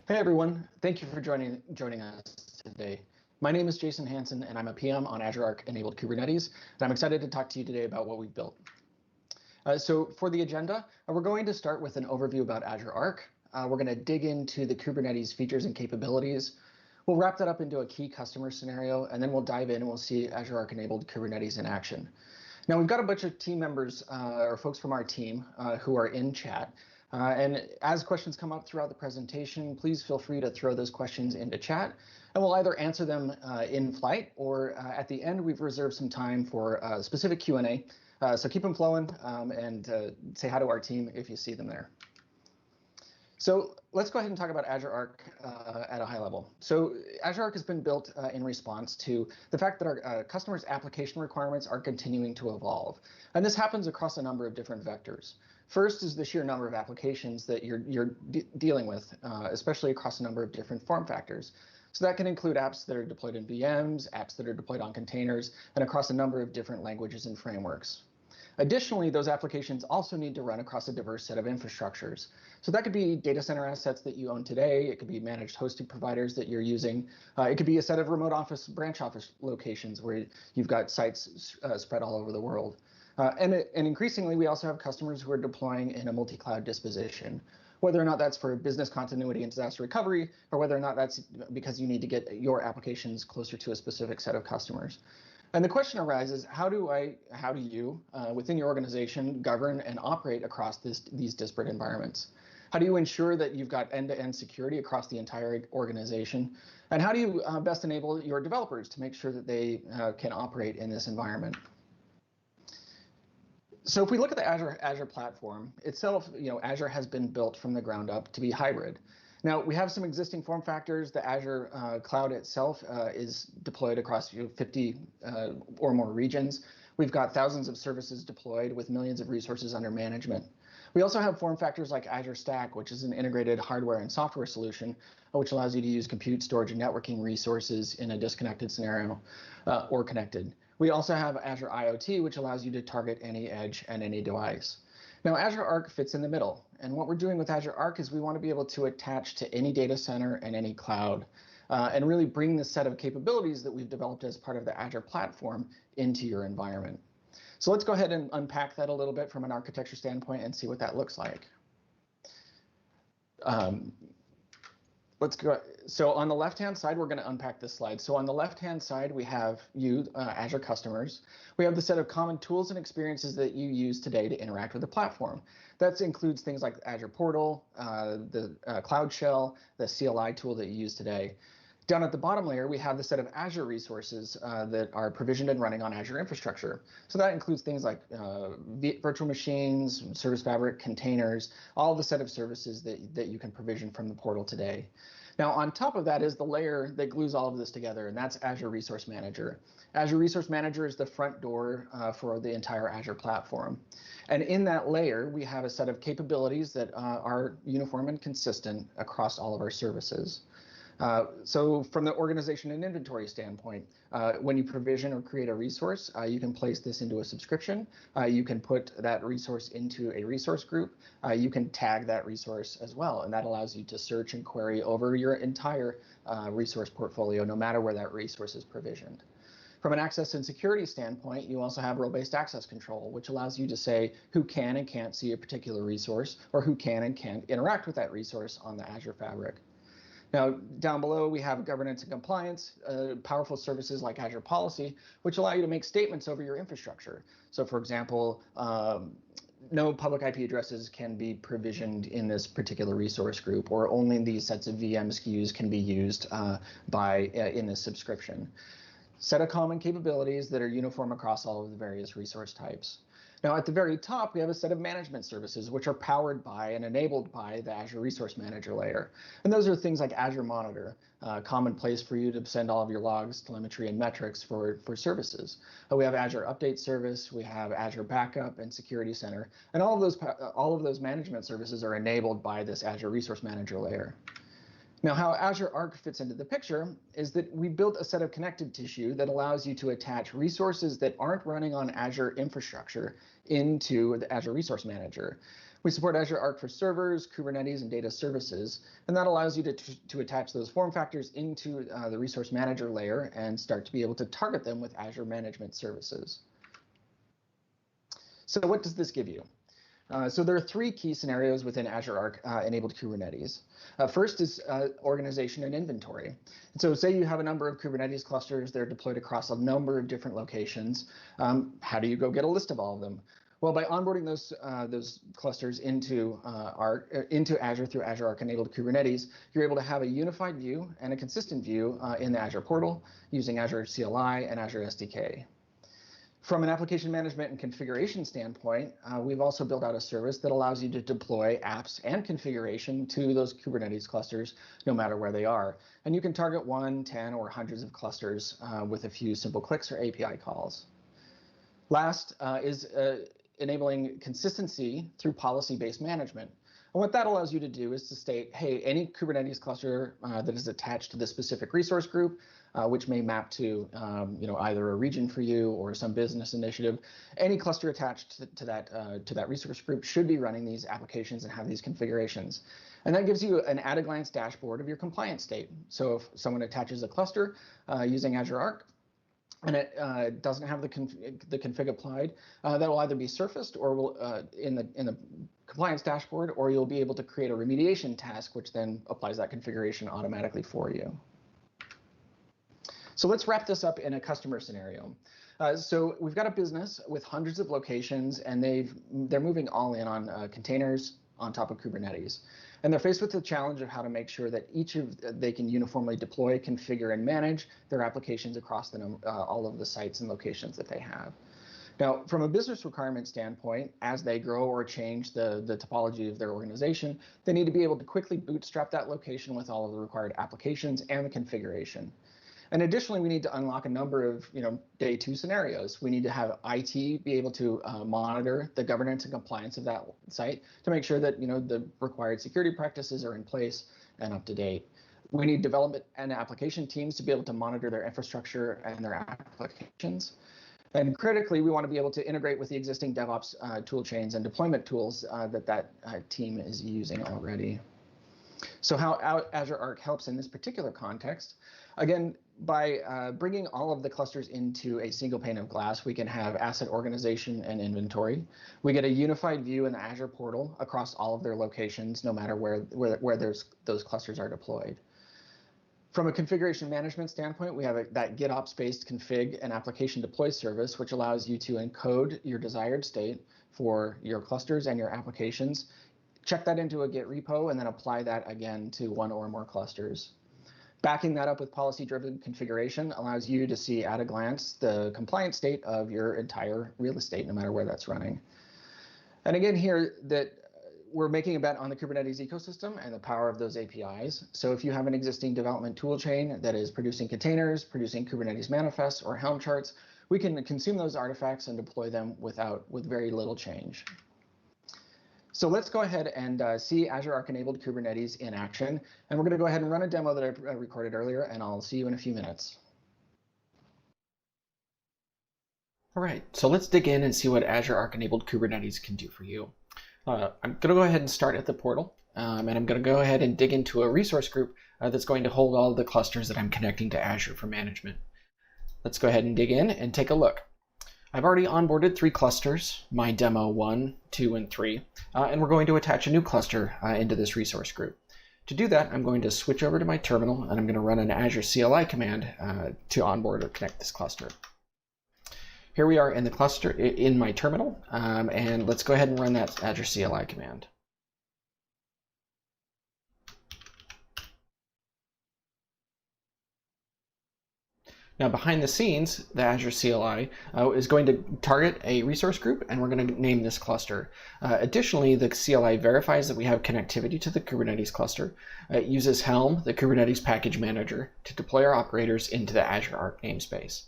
Hey everyone, thank you for joining us today. My name is Jason Hansen and I'm a PM on Azure Arc enabled Kubernetes, and I'm excited to talk to you today about what we've built. So for the agenda, we're going to start with an overview about Azure Arc. We're going to dig into the Kubernetes features and capabilities. We'll wrap that up into a key customer scenario, and then we'll dive in and we'll see Azure Arc enabled Kubernetes in action. Now we've got a bunch of team members or folks from our team who are in chat. And as questions come up throughout the presentation, please feel free to throw those questions into chat, and we'll either answer them in flight or at the end we've reserved some time for specific Q&A. So keep them flowing and say hi to our team if you see them there. So let's go ahead and talk about Azure Arc at a high level. So Azure Arc has been built in response to the fact that our customers' application requirements are continuing to evolve. And this happens across a number of different vectors. First is the sheer number of applications that you're dealing with, especially across a number of different form factors. So that can include apps that are deployed in VMs, apps that are deployed on containers, and across a number of different languages and frameworks. Additionally, those applications also need to run across a diverse set of infrastructures. So that could be data center assets that you own today. It could be managed hosting providers that you're using. It could be a set of remote office, branch office locations where you've got sites spread all over the world. And increasingly, we also have customers who are deploying in a multi-cloud disposition, whether or not that's for business continuity and disaster recovery, or whether or not that's because you need to get your applications closer to a specific set of customers. And the question arises, how do you, within your organization, govern and operate across these disparate environments? How do you ensure that you've got end-to-end security across the entire organization? And how do you best enable your developers to make sure that they can operate in this environment? So if we look at the Azure platform itself, Azure has been built from the ground up to be hybrid. Now, we have some existing form factors. The Azure cloud itself is deployed across 50 or more regions. We've got thousands of services deployed with millions of resources under management. We also have form factors like Azure Stack, which is an integrated hardware and software solution, which allows you to use compute, storage, and networking resources in a disconnected scenario or connected. We also have Azure IoT, which allows you to target any edge and any device. Now, Azure Arc fits in the middle, and what we're doing with Azure Arc is we want to be able to attach to any data center and any cloud, and really bring the set of capabilities that we've developed as part of the Azure platform into your environment. So let's go ahead and unpack that a little bit from an architecture standpoint and see what that looks like. Let's go. So on the left-hand side, we're going to unpack this slide. So on the left-hand side, we have you, Azure customers. We have the set of common tools and experiences that you use today to interact with the platform. That includes things like Azure Portal, the Cloud Shell, the CLI tool that you use today. Down at the bottom layer, we have the set of Azure resources that are provisioned and running on Azure infrastructure. So that includes things like virtual machines, service fabric, containers, all the set of services that you can provision from the portal today. Now, on top of that is the layer that glues all of this together, and that's Azure Resource Manager. Azure Resource Manager is the front door for the entire Azure platform. And in that layer, we have a set of capabilities that are uniform and consistent across all of our services. So from the organization and inventory standpoint, when you provision or create a resource, you can place this into a subscription. You can put that resource into a resource group. You can tag that resource as well, and that allows you to search and query over your entire resource portfolio, no matter where that resource is provisioned. From an access and security standpoint, you also have role-based access control, which allows you to say who can and can't see a particular resource, or who can and can't interact with that resource on the Azure Fabric. Now, down below, we have governance and compliance, powerful services like Azure Policy, which allow you to make statements over your infrastructure. So, for example, no public IP addresses can be provisioned in this particular resource group, or only these sets of VM SKUs can be used in this subscription. Set of common capabilities that are uniform across all of the various resource types. Now, at the very top, we have a set of management services, which are powered by and enabled by the Azure Resource Manager layer. And those are things like Azure Monitor, a common place for you to send all of your logs, telemetry, and metrics for services. We have Azure Update Service, we have Azure Backup and Security Center, and all of those management services are enabled by this Azure Resource Manager layer. Now, how Azure Arc fits into the picture is that we built a set of connective tissue that allows you to attach resources that aren't running on Azure infrastructure into the Azure Resource Manager. We support Azure Arc for servers, Kubernetes, and data services, and that allows you to attach those form factors into the resource manager layer and start to be able to target them with Azure Management Services. So what does this give you? So there are three key scenarios within Azure Arc enabled Kubernetes. First is organization and inventory. And so say you have a number of Kubernetes clusters, they're deployed across a number of different locations. How do you go get a list of all of them? Well, by onboarding those clusters into Azure through Azure Arc enabled Kubernetes, you're able to have a unified view and a consistent view in the Azure portal using Azure CLI and Azure SDK. From an application management and configuration standpoint, we've also built out a service that allows you to deploy apps and configuration to those Kubernetes clusters, no matter where they are. And you can target 1, 10, or hundreds of clusters with a few simple clicks or API calls. Last is enabling consistency through policy-based management. And what that allows you to do is to state, hey, any Kubernetes cluster that is attached to this specific resource group, which may map to either a region for you or some business initiative, any cluster attached to that resource group should be running these applications and have these configurations. And that gives you an at-a-glance dashboard of your compliance state. So if someone attaches a cluster using Azure Arc, and it doesn't have the config applied, that will either be surfaced or will in the compliance dashboard, or you'll be able to create a remediation task, which then applies that configuration automatically for you. So let's wrap this up in a customer scenario. So we've got a business with hundreds of locations, and they're moving all in on containers on top of Kubernetes. And they're faced with the challenge of how to make sure that they can uniformly deploy, configure, and manage their applications across all of the sites and locations that they have. Now, from a business requirement standpoint, as they grow or change the topology of their organization, they need to be able to quickly bootstrap that location with all of the required applications and the configuration. And additionally, we need to unlock a number of day two scenarios. We need to have IT be able to monitor the governance and compliance of that site to make sure that the required security practices are in place and up to date. We need development and application teams to be able to monitor their infrastructure and their applications. And critically, we want to be able to integrate with the existing DevOps tool chains and deployment tools that team is using already. So how Azure Arc helps in this particular context, again, by bringing all of the clusters into a single pane of glass, we can have asset organization and inventory. We get a unified view in the Azure portal across all of their locations, no matter where those clusters are deployed. From a configuration management standpoint, we have that GitOps-based config and application deploy service, which allows you to encode your desired state for your clusters and your applications, check that into a Git repo, and then apply that again to one or more clusters. Backing that up with policy-driven configuration allows you to see at a glance the compliance state of your entire real estate, no matter where that's running. And again here, that we're making a bet on the Kubernetes ecosystem and the power of those APIs. So if you have an existing development tool chain that is producing containers, producing Kubernetes manifests or Helm charts, we can consume those artifacts and deploy them with very little change. So let's go ahead and see Azure Arc enabled Kubernetes in action. And we're going to go ahead and run a demo that I recorded earlier, and I'll see you in a few minutes. All right, so let's dig in and see what Azure Arc enabled Kubernetes can do for you. I'm going to go ahead and start at the portal, and I'm going to go ahead and dig into a resource group that's going to hold all of the clusters that I'm connecting to Azure for management. Let's go ahead and dig in and take a look. I've already onboarded 3 clusters, my demo 1, 2, and 3, and we're going to attach a new cluster into this resource group. To do that, I'm going to switch over to my terminal, and I'm going to run an Azure CLI command to onboard or connect this cluster. Here we are in the cluster in my terminal, and let's go ahead and run that Azure CLI command. Now behind the scenes, the Azure CLI is going to target a resource group, and we're going to name this cluster. Additionally, the CLI verifies that we have connectivity to the Kubernetes cluster. It uses Helm, the Kubernetes package manager, to deploy our operators into the Azure Arc namespace.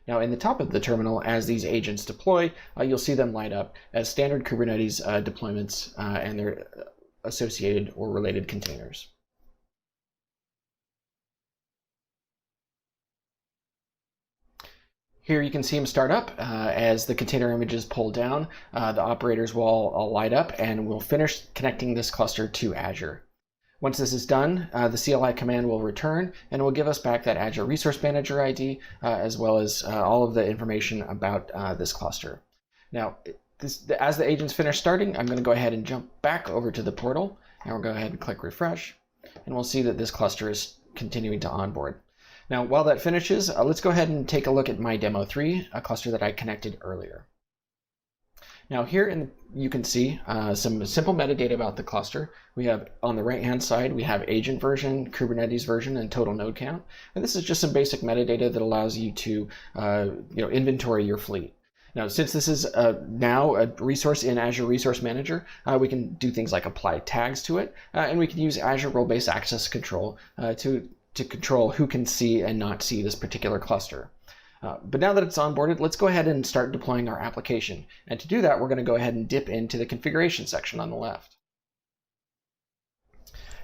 Now in the top of the terminal, as these agents deploy, you'll see them light up as standard Kubernetes deployments and their associated or related containers. Here you can see them start up. As the container images pull down, the operators will all light up, and we'll finish connecting this cluster to Azure. Once this is done, the CLI command will return and will give us back that Azure Resource Manager ID, as well as all of the information about this cluster. Now, as the agents finish starting, I'm going to go ahead and jump back over to the portal, and we'll go ahead and click refresh, and we'll see that this cluster is continuing to onboard. Now, while that finishes, let's go ahead and take a look at my demo 3, a cluster that I connected earlier. Now here you can see some simple metadata about the cluster. We have on the right-hand side, we have agent version, Kubernetes version, and total node count. And this is just some basic metadata that allows you to inventory your fleet. Now, since this is now a resource in Azure Resource Manager, we can do things like apply tags to it, and we can use Azure Role-Based Access Control to control who can see and not see this particular cluster. But now that it's onboarded, let's go ahead and start deploying our application. And to do that, we're going to go ahead and dip into the configuration section on the left.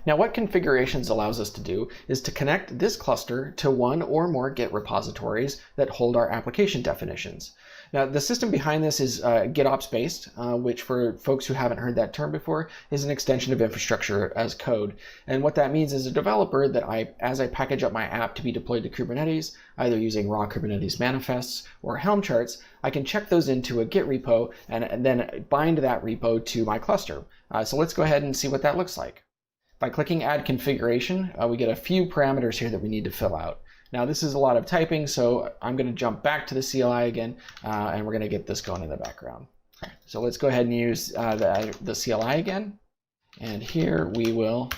Now, what configurations allows us to do is to connect this cluster to one or more Git repositories that hold our application definitions. Now, the system behind this is GitOps-based, which for folks who haven't heard that term before, is an extension of infrastructure as code. And what that means as a developer, that as I package up my app to be deployed to Kubernetes, either using raw Kubernetes manifests or Helm charts, I can check those into a Git repo and then bind that repo to my cluster. So let's go ahead and see what that looks like. By clicking Add Configuration, we get a few parameters here that we need to fill out. Now, this is a lot of typing, so I'm going to jump back to the CLI again, and we're going to get this going in the background. So let's go ahead and use the CLI again. And here we will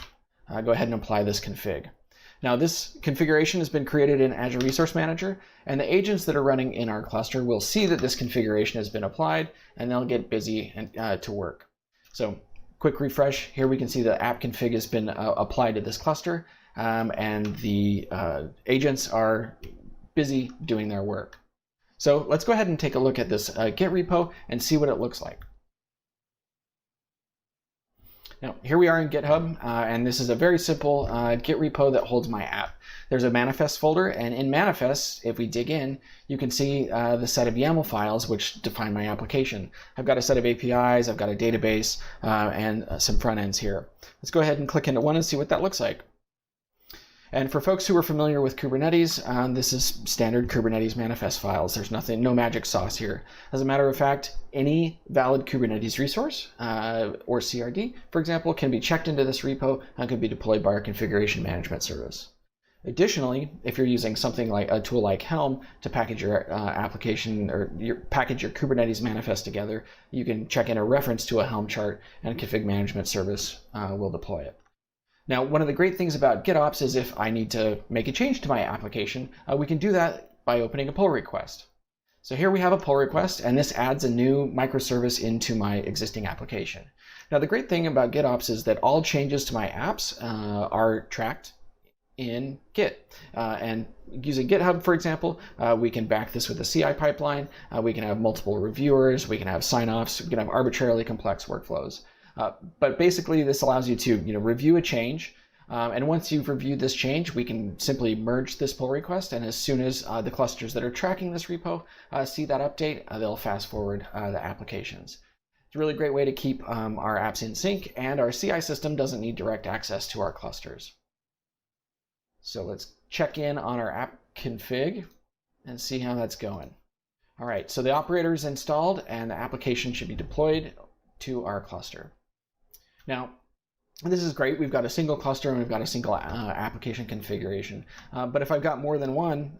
go ahead and apply this config. Now, this configuration has been created in Azure Resource Manager, and the agents that are running in our cluster will see that this configuration has been applied, and they'll get busy to work. So quick refresh. Here we can see the app config has been applied to this cluster, and the agents are busy doing their work. So let's go ahead and take a look at this Git repo and see what it looks like. Now, here we are in GitHub, and this is a very simple Git repo that holds my app. There's a manifest folder, and in manifests, if we dig in, you can see the set of YAML files which define my application. I've got a set of APIs, I've got a database, and some front ends here. Let's go ahead and click into one and see what that looks like. And for folks who are familiar with Kubernetes, this is standard Kubernetes manifest files. There's no magic sauce here. As a matter of fact, any valid Kubernetes resource, or CRD, for example, can be checked into this repo and can be deployed by our configuration management service. Additionally, if you're using something like a tool like Helm to package your application or package your Kubernetes manifest together, you can check in a reference to a Helm chart, and config management service will deploy it. Now, one of the great things about GitOps is if I need to make a change to my application, we can do that by opening a pull request. So here we have a pull request, and this adds a new microservice into my existing application. Now, the great thing about GitOps is that all changes to my apps are tracked in Git. And using GitHub, for example, we can back this with a CI pipeline. We can have multiple reviewers. We can have sign-offs. We can have arbitrarily complex workflows. But basically, this allows you to review a change. And once you've reviewed this change, we can simply merge this pull request. And as soon as the clusters that are tracking this repo see that update, they'll fast forward the applications. It's a really great way to keep our apps in sync, and our CI system doesn't need direct access to our clusters. So let's check in on our app config and see how that's going. All right, so the operator is installed and the application should be deployed to our cluster. Now, this is great. We've got a single cluster and we've got a single application configuration. But if I've got more than one,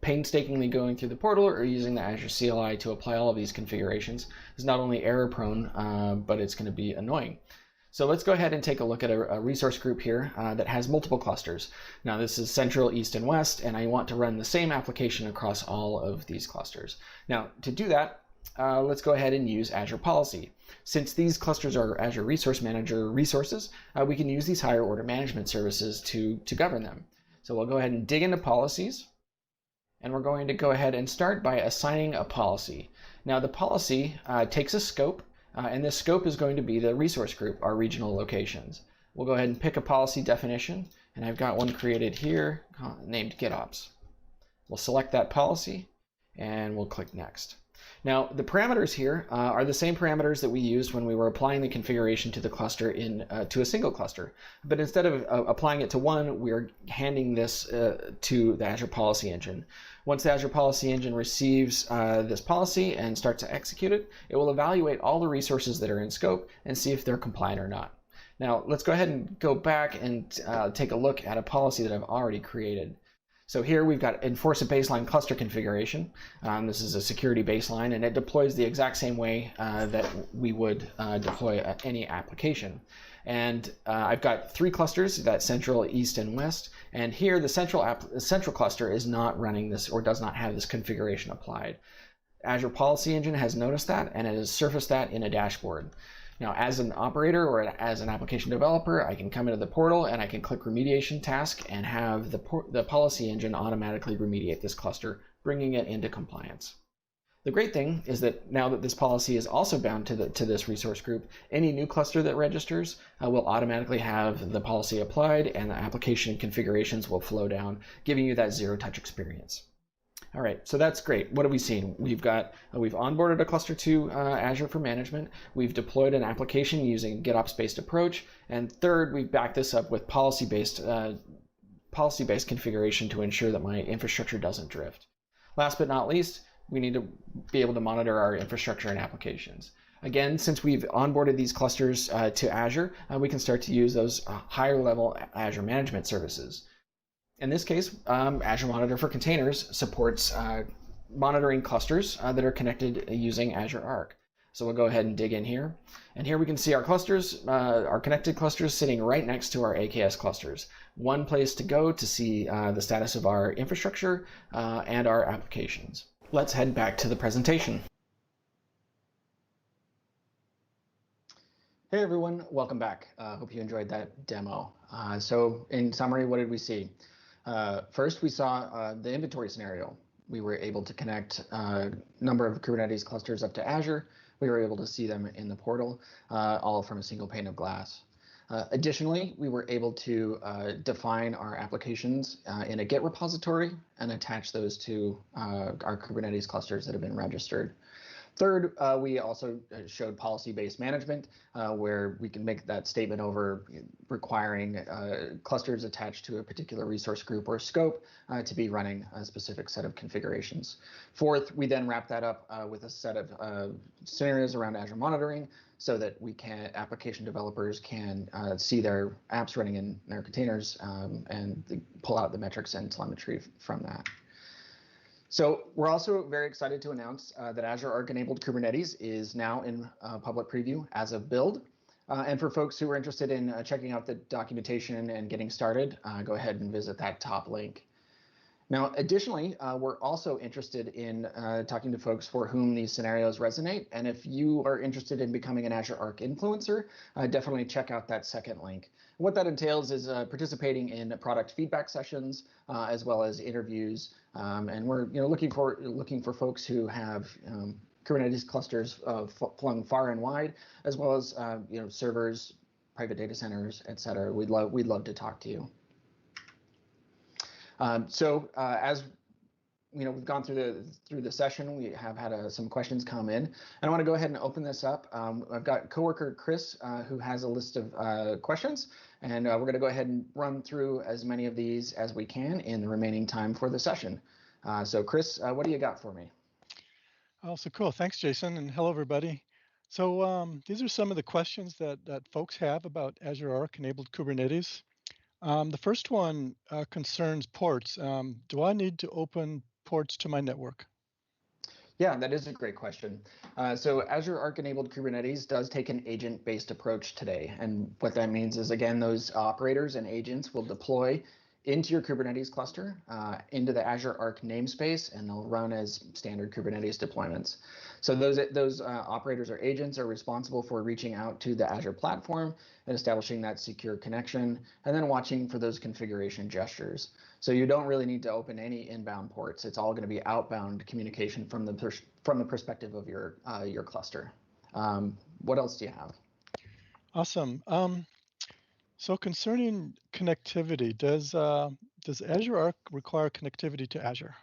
painstakingly going through the portal or using the Azure CLI to apply all of these configurations is not only error prone, but it's going to be annoying. So let's go ahead and take a look at a resource group here that has multiple clusters. Now this is Central, East, and West, and I want to run the same application across all of these clusters. Now to do that, let's go ahead and use Azure Policy. Since these clusters are Azure Resource Manager resources, we can use these higher order management services to govern them. So we'll go ahead and dig into policies, and we're going to go ahead and start by assigning a policy. Now the policy takes a scope, and this scope is going to be the resource group, our regional locations. We'll go ahead and pick a policy definition, and I've got one created here named GitOps. We'll select that policy, and we'll click Next. Now, the parameters here are the same parameters that we used when we were applying the configuration to the cluster to a single cluster. But instead of applying it to one, we're handing this to the Azure Policy Engine. Once the Azure Policy Engine receives this policy and starts to execute it, it will evaluate all the resources that are in scope and see if they're compliant or not. Now, let's go ahead and go back and take a look at a policy that I've already created. So here we've got enforce a baseline cluster configuration. This is a security baseline, and it deploys the exact same way that we would deploy any application. And I've got 3 clusters, that central, east, and west. And here the central cluster is not running this, or does not have this configuration applied. Azure Policy Engine has noticed that, and it has surfaced that in a dashboard. Now, as an operator or as an application developer, I can come into the portal and I can click Remediation Task and have the Policy Engine automatically remediate this cluster, bringing it into compliance. The great thing is that now that this policy is also bound to this resource group, any new cluster that registers will automatically have the policy applied, and the application configurations will flow down, giving you that zero-touch experience. All right, so that's great. What have we seen? We've onboarded a cluster to Azure for management. We've deployed an application using a GitOps-based approach. And third, we've backed this up with policy-based configuration to ensure that my infrastructure doesn't drift. Last but not least, we need to be able to monitor our infrastructure and applications. Again, since we've onboarded these clusters to Azure, we can start to use those higher-level Azure management services. In this case, Azure Monitor for Containers supports monitoring clusters that are connected using Azure Arc. So we'll go ahead and dig in here. And here we can see our clusters, our connected clusters sitting right next to our AKS clusters. One place to go to see the status of our infrastructure and our applications. Let's head back to the presentation. Hey everyone, welcome back. Hope you enjoyed that demo. So in summary, what did we see? First, we saw the inventory scenario. We were able to connect a number of Kubernetes clusters up to Azure. We were able to see them in the portal, all from a single pane of glass. Additionally, we were able to define our applications in a Git repository and attach those to our Kubernetes clusters that have been registered. Third, we also showed policy-based management, where we can make that statement over requiring clusters attached to a particular resource group or scope to be running a specific set of configurations. Fourth, we then wrap that up with a set of scenarios around Azure monitoring, so that application developers can see their apps running in their containers and pull out the metrics and telemetry from that. So we're also very excited to announce that Azure Arc enabled Kubernetes is now in public preview as of build. And for folks who are interested in checking out the documentation and getting started, go ahead and visit that top link. Now, additionally, we're also interested in talking to folks for whom these scenarios resonate. And if you are interested in becoming an Azure Arc Influencer, definitely check out that second link. What that entails is participating in product feedback sessions, as well as interviews. And we're looking for folks who have Kubernetes clusters flung far and wide, as well as servers, private data centers, et cetera. We'd love to talk to you. As we've gone through the session, we have had some questions come in, and I want to go ahead and open this up. I've got coworker Chris who has a list of questions, and we're going to go ahead and run through as many of these as we can in the remaining time for the session. So Chris, what do you got for me? Oh, so cool. Thanks, Jason, and hello, everybody. So these are some of the questions that folks have about Azure Arc enabled Kubernetes. The first one concerns ports. Do I need to open ports to my network? Yeah, that is a great question. So Azure Arc enabled Kubernetes does take an agent-based approach today. And what that means is, again, those operators and agents will deploy into your Kubernetes cluster, into the Azure Arc namespace, and they'll run as standard Kubernetes deployments. So those operators or agents are responsible for reaching out to the Azure platform and establishing that secure connection, and then watching for those configuration gestures. So you don't really need to open any inbound ports. It's all going to be outbound communication from the perspective of your cluster. What else do you have? Awesome. So concerning connectivity, does Azure Arc require connectivity to Azure?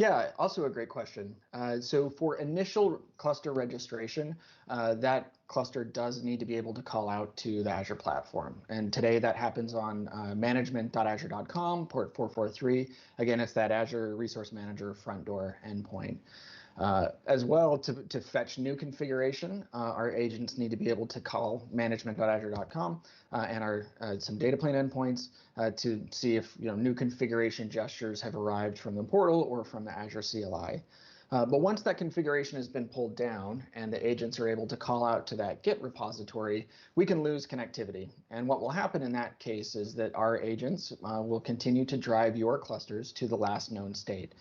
Yeah, also a great question. So for initial cluster registration, that cluster does need to be able to call out to the Azure platform. And today that happens on management.azure.com, port 443. Again, it's that Azure Resource Manager front door endpoint. As well, to fetch new configuration, our agents need to be able to call management.azure.com and our some data plane endpoints to see if new configuration gestures have arrived from the portal or from the Azure CLI. But once that configuration has been pulled down and the agents are able to call out to that Git repository, we can lose connectivity. And what will happen in that case is that our agents will continue to drive your clusters to the last known state.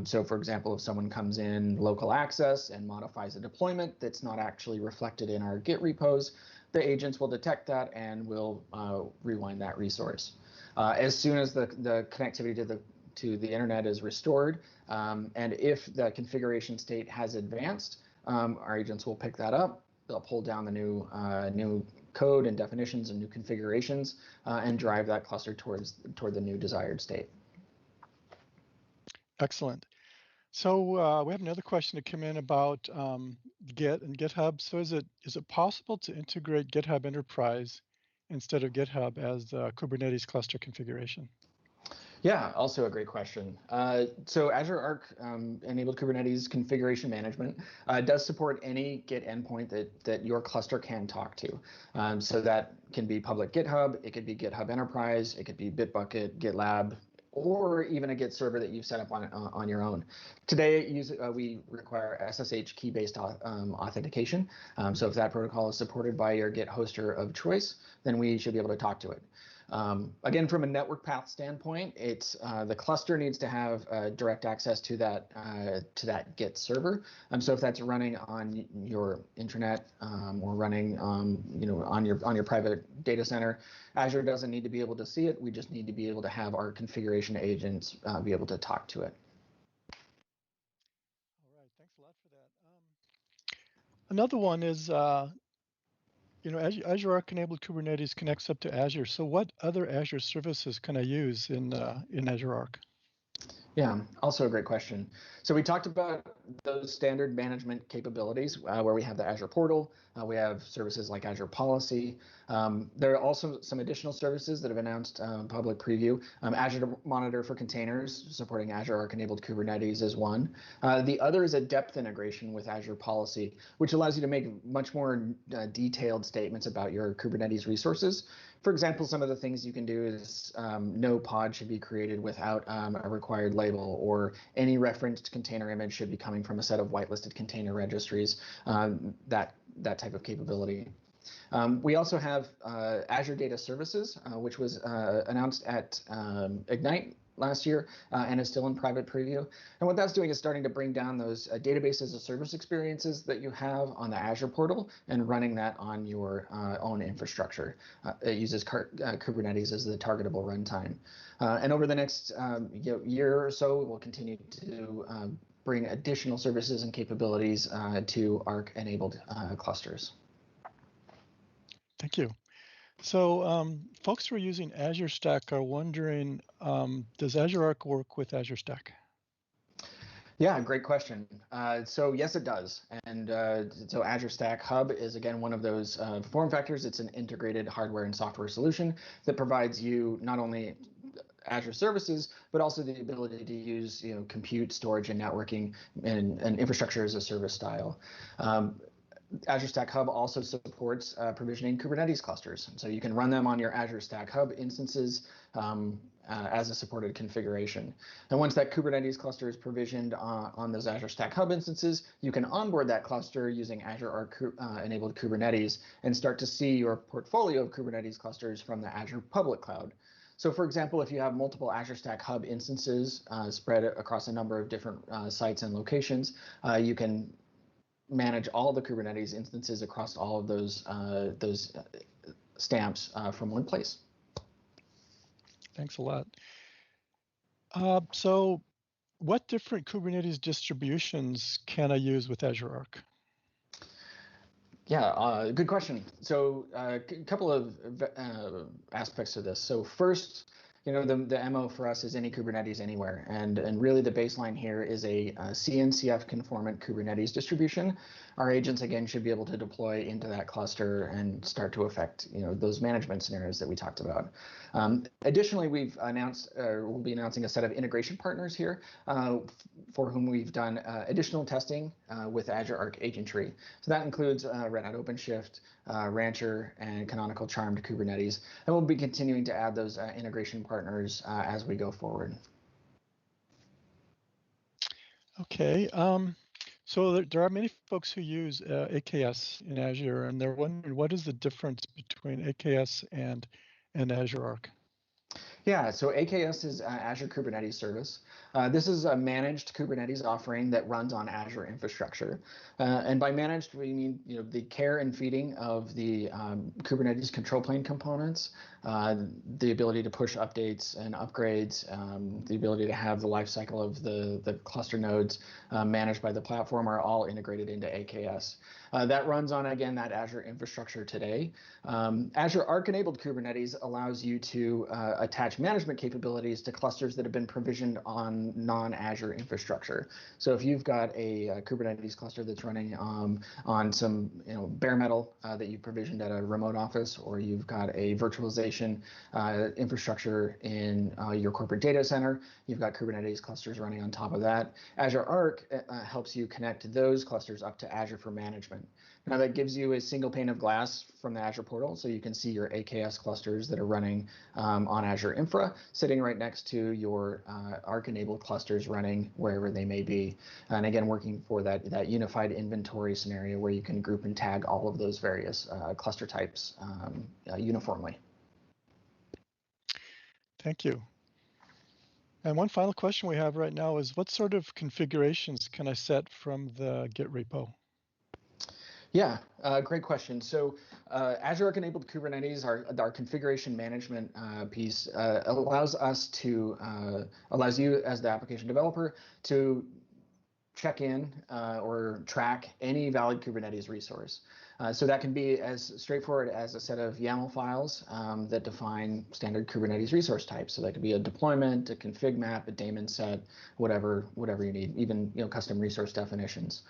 So for example, if someone comes in local access and modifies a deployment that's not actually reflected in our Git repos, the agents will detect that and will rewind that resource. As soon as the connectivity to the internet is restored, and if the configuration state has advanced, our agents will pick that up. They'll pull down the new code and definitions and new configurations and drive that cluster toward the new desired state. Excellent. So we have another question to come in about Git and GitHub. So is it possible to integrate GitHub Enterprise instead of GitHub as the Kubernetes cluster configuration? Yeah, also a great question. So Azure Arc enabled Kubernetes configuration management does support any Git endpoint that your cluster can talk to. So that can be public GitHub, it could be GitHub Enterprise, it could be Bitbucket, GitLab, or even a Git server that you've set up on your own. Today, we require SSH key-based authentication. So if that protocol is supported by your Git hoster of choice, then we should be able to talk to it. Again, from a network path standpoint, it's the cluster needs to have direct access to that Git server. So if that's running on your intranet or running on your private data center, Azure doesn't need to be able to see it. We just need to be able to have our configuration agents be able to talk to it. All right, thanks a lot for that. Another one is Azure Arc enabled Kubernetes connects up to Azure. So what other Azure services can I use in Azure Arc? Yeah, also a great question. So we talked about those standard management capabilities where we have the Azure portal, we have services like Azure Policy. There are also some additional services that have announced public preview. Azure Monitor for containers, supporting Azure Arc enabled Kubernetes is one. The other is a depth integration with Azure Policy, which allows you to make much more detailed statements about your Kubernetes resources. For example, some of the things you can do is no pod should be created without a required label, or any referenced container image should be coming from a set of whitelisted container registries, that type of capability. We also have Azure Data Services, which was announced at Ignite last year and is still in private preview. And what that's doing is starting to bring down those database as a service experiences that you have on the Azure portal and running that on your own infrastructure. It uses Kubernetes as the targetable runtime. And over the next year or so, we'll continue to bring additional services and capabilities to Arc-enabled clusters. Thank you. So folks who are using Azure Stack are wondering, does Azure Arc work with Azure Stack? Yeah, great question. So yes, it does. And so Azure Stack Hub is, again, one of those form factors. It's an integrated hardware and software solution that provides you not only Azure services, but also the ability to use compute, storage, and networking and infrastructure as a service style. Azure Stack Hub also supports provisioning Kubernetes clusters. So you can run them on your Azure Stack Hub instances as a supported configuration. And once that Kubernetes cluster is provisioned on those Azure Stack Hub instances, you can onboard that cluster using Azure Arc enabled Kubernetes and start to see your portfolio of Kubernetes clusters from the Azure public cloud. So for example, if you have multiple Azure Stack Hub instances spread across a number of different sites and locations, you can manage all the Kubernetes instances across all of those stamps from one place. Thanks a lot. So what different Kubernetes distributions can I use with Azure Arc? Yeah, good question. So a couple of aspects to this. So first, the MO for us is any Kubernetes anywhere. And really the baseline here is a CNCF conformant Kubernetes distribution. Our agents, again, should be able to deploy into that cluster and start to affect those management scenarios that we talked about. Additionally, we've announced, we'll be announcing a set of integration partners here for whom we've done additional testing with Azure Arc Agentry. So that includes Red Hat OpenShift, Rancher, and Canonical Charmed Kubernetes. And we'll be continuing to add those integration partners as we go forward. Okay. So there are many folks who use AKS in Azure, and they're wondering what is the difference between AKS and Azure Arc? Yeah, so AKS is Azure Kubernetes Service. This is a managed Kubernetes offering that runs on Azure infrastructure. And by managed, we mean the care and feeding of the Kubernetes control plane components, the ability to push updates and upgrades, the ability to have the lifecycle of the cluster nodes managed by the platform are all integrated into AKS. That runs on, again, that Azure infrastructure today. Azure Arc-enabled Kubernetes allows you to attach management capabilities to clusters that have been provisioned on non-Azure infrastructure. So if you've got a Kubernetes cluster that's running on some bare metal that you provisioned at a remote office, or you've got a virtualization infrastructure in your corporate data center, you've got Kubernetes clusters running on top of that. Azure Arc helps you connect those clusters up to Azure for management. Now that gives you a single pane of glass from the Azure portal, so you can see your AKS clusters that are running on Azure Infra, sitting right next to your Arc-enabled clusters running wherever they may be. And again, working for that unified inventory scenario where you can group and tag all of those various cluster types uniformly. Thank you. And one final question we have right now is, what sort of configurations can I set from the Git repo? Yeah, great question. So Azure Arc-enabled Kubernetes, our configuration management piece, allows you as the application developer to check in or track any valid Kubernetes resource. So that can be as straightforward as a set of YAML files that define standard Kubernetes resource types. So that could be a deployment, a config map, a daemon set, whatever you need, even custom resource definitions.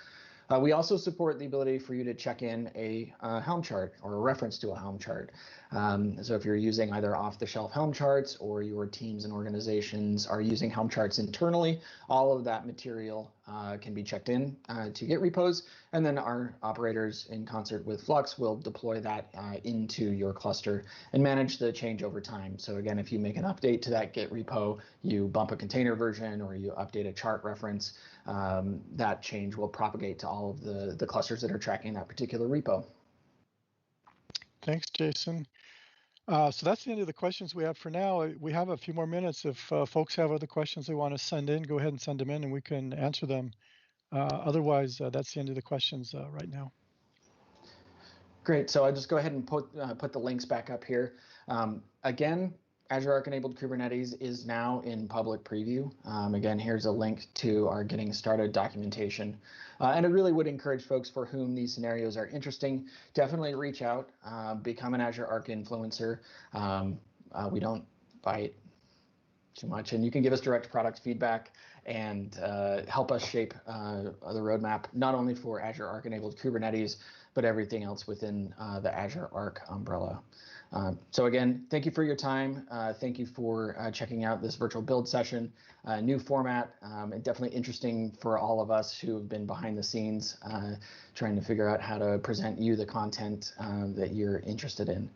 We also support the ability for you to check in a Helm chart or a reference to a Helm chart. So if you're using either off-the-shelf Helm charts or your teams and organizations are using Helm charts internally, all of that material can be checked in to Git repos, and then our operators in concert with Flux will deploy that into your cluster and manage the change over time. So again, if you make an update to that Git repo, you bump a container version or you update a chart reference, that change will propagate to all of the clusters that are tracking that particular repo. Thanks, Jason. So that's the end of the questions we have for now. We have a few more minutes. If folks have other questions they want to send in, go ahead and send them in and we can answer them. Otherwise, that's the end of the questions right now. Great. So I'll just go ahead and put the links back up here. Again, Azure Arc-enabled Kubernetes is now in public preview. Again, here's a link to our Getting Started documentation. And I really would encourage folks for whom these scenarios are interesting, definitely reach out, become an Azure Arc Influencer. We don't bite too much, and you can give us direct product feedback and help us shape the roadmap, not only for Azure Arc-enabled Kubernetes, but everything else within the Azure Arc umbrella. So again, thank you for your time. Thank you for checking out this virtual build session. New format, and definitely interesting for all of us who have been behind the scenes trying to figure out how to present you the content that you're interested in.